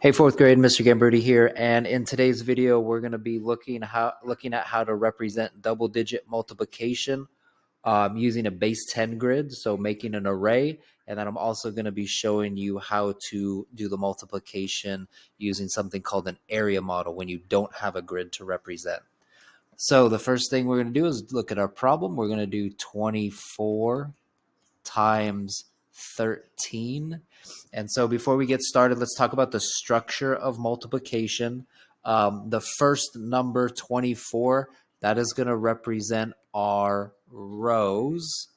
Hey, fourth grade, Mr. Gamberti here, and in today's video, we're going to be looking at how to represent double-digit multiplication using a base 10 grid, so making an array, and then I'm also going to be showing you how to do the multiplication using something called an area model when you don't have a grid to represent. So the first thing we're going to do is look at our problem. We're going to do 24 times 13. And so before we get started, let's talk about the structure of multiplication. The first number, 24, that is going to represent our rows.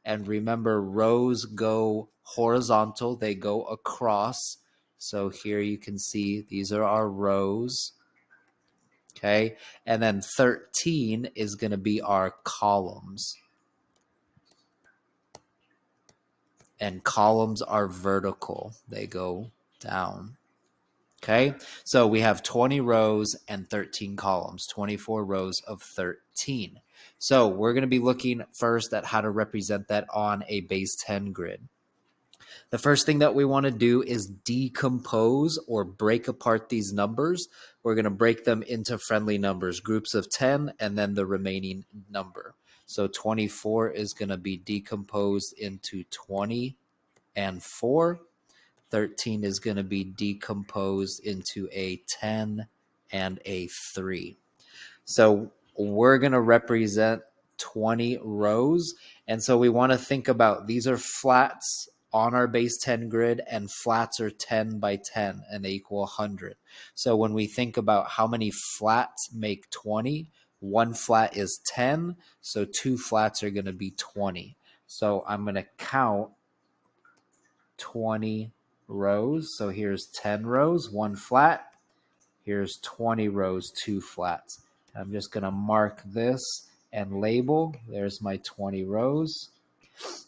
And remember, rows go horizontal, they go across. So here you can see these are our rows. Okay, and then 13 is going to be our columns. And columns are vertical. They go down. Okay, so we have 20 rows and 13 columns, 24 rows of 13. So we're going to be looking first at how to represent that on a base 10 grid. The first thing that we want to do is decompose or break apart these numbers. We're going to break them into friendly numbers, groups of 10, and then the remaining number. So 24 is going to be decomposed into 20 and 4. 13 is going to be decomposed into a 10 and a 3. So we're going to represent 20 rows. And so we want to think about these are flats on our base 10 grid, and flats are 10 by 10 and they equal 100. So when we think about how many flats make 20, one flat is 10, so two flats are going to be 20. So I'm going to count 20 rows. So here's 10 rows, one flat. Here's 20 rows, two flats. I'm just going to mark this and label. There's my 20 rows.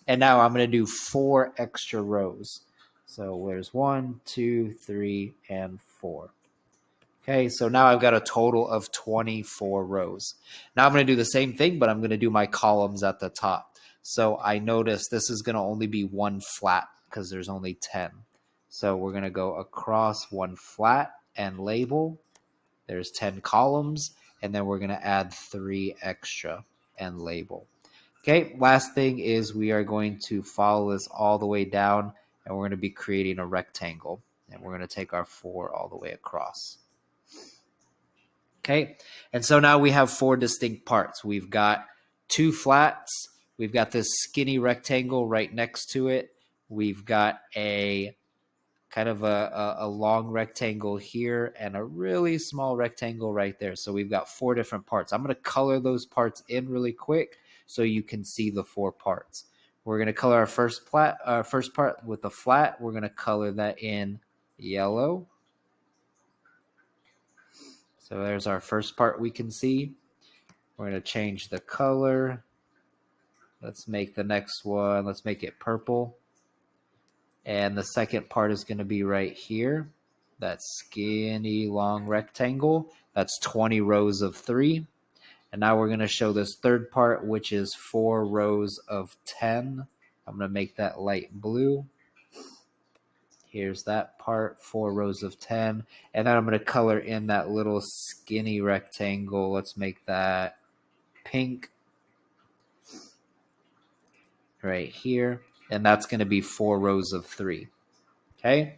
And now I'm going to do 4 extra rows. So there's 1, 2, 3, and 4. Okay, so now I've got a total of 24 rows. Now I'm going to do the same thing, but I'm going to do my columns at the top. So I notice this is going to only be one flat because there's only 10. So we're going to go across one flat and label. There's 10 columns, and then we're going to add 3 extra and label. Okay, last thing is we are going to follow this all the way down, and we're going to be creating a rectangle. And we're going to take our 4 all the way across. Okay, and so now we have 4 distinct parts. We've got 2 flats. We've got this skinny rectangle right next to it. We've got a kind of a long rectangle here and a really small rectangle right there. So we've got 4 different parts. I'm going to color those parts in really quick so you can see the 4 parts. We're going to color our first part with a flat. We're going to color that in yellow. So there's our first part we can see. We're going to change the color. Let's make the next one, let's make it purple. And the second part is going to be right here. That skinny long rectangle. That's 20 rows of 3. And now we're going to show this third part, which is 4 rows of 10. I'm going to make that light blue. Here's that part, 4 rows of 10. And then I'm going to color in that little skinny rectangle. Let's make that pink right here. And that's going to be 4 rows of 3. Okay.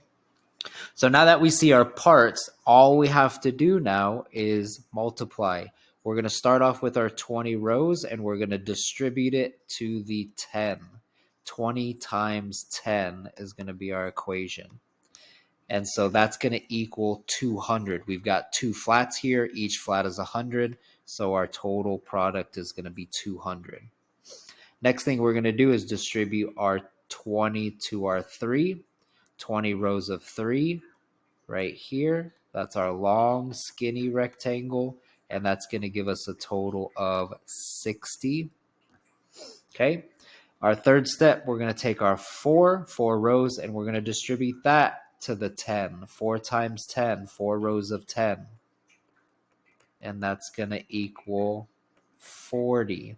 So now that we see our parts, all we have to do now is multiply. We're going to start off with our 20 rows and we're going to distribute it to the 10. 20 times 10 is going to be our equation. And so that's going to equal 200. We've got 2 flats here. Each flat is 100. So our total product is going to be 200. Next thing we're going to do is distribute our 20 to our 3. 20 rows of 3 right here. That's our long, skinny rectangle, and that's going to give us a total of 60. Okay. Our third step, we're going to take our 4 rows, and we're going to distribute that to the 10. 4 times 10, 4 rows of 10. And that's going to equal 40.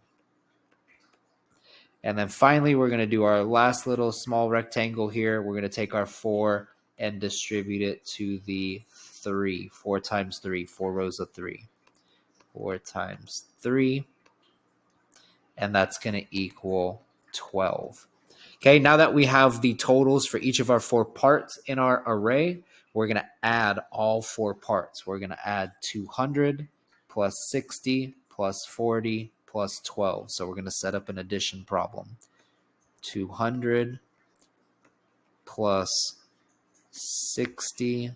And then finally, we're going to do our last little small rectangle here. We're going to take our 4 and distribute it to the 3. 4 times 3, 4 rows of 3. 4 times 3, and that's going to equal 12. Okay, now that we have the totals for each of our 4 parts in our array, we're going to add all 4 parts. We're going to add 200 plus 60 plus 40 plus 12. So we're going to set up an addition problem. 200 plus 60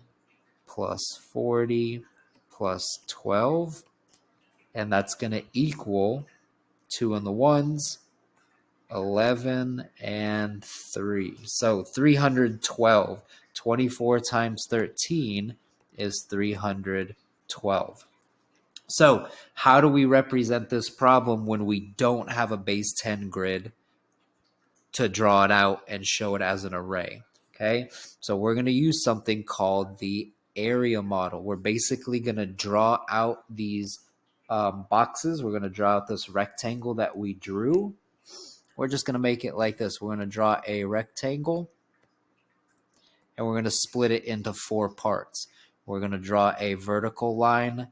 plus 40 plus 12. And that's going to equal 2 and the 1s, 11 and 3. So 312. 24 times 13 is 312. So how do we represent this problem when we don't have a base 10 grid to draw it out and show it as an array? Okay, so we're going to use something called the area model. We're basically going to draw out these boxes. We're going to draw out this rectangle that we drew. We're just going to make it like this. We're going to draw a rectangle, and we're going to split it into 4 parts. We're going to draw a vertical line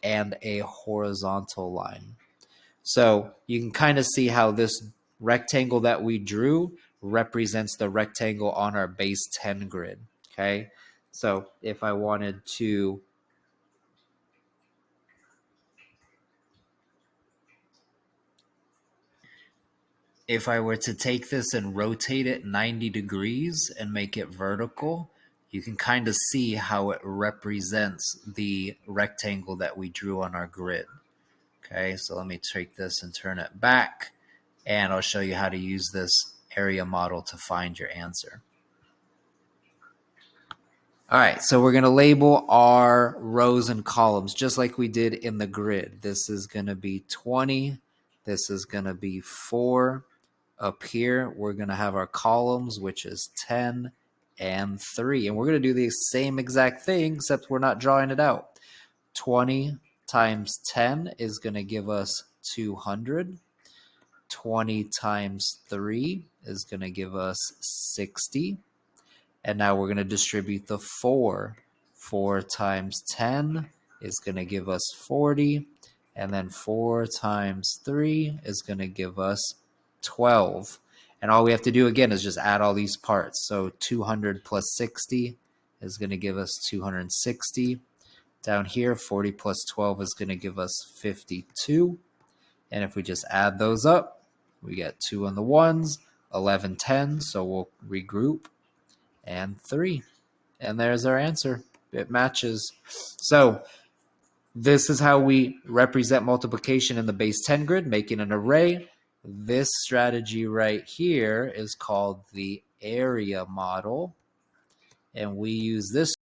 and a horizontal line. So you can kind of see how this rectangle that we drew represents the rectangle on our base 10 grid. Okay, so if I wanted to if I were to take this and rotate it 90 degrees and make it vertical, you can kind of see how it represents the rectangle that we drew on our grid. Okay, so let me take this and turn it back, and I'll show you how to use this area model to find your answer. All right, so we're going to label our rows and columns just like we did in the grid. This is going to be 20. This is going to be 4. Up here, we're going to have our columns, which is 10 and 3. And we're going to do the same exact thing, except we're not drawing it out. 20 times 10 is going to give us 200. 20 times 3 is going to give us 60. And now we're going to distribute the 4. 4 times 10 is going to give us 40. And then 4 times 3 is going to give us 12. And all we have to do again is just add all these parts. So 200 plus 60 is going to give us 260. Down here, 40 plus 12 is going to give us 52. And if we just add those up, we get 2 on the 1s, 11, 10. So we'll regroup, and 3. And there's our answer. It matches. So this is how we represent multiplication in the base 10 grid, making an array. This strategy right here is called the area model. And we use this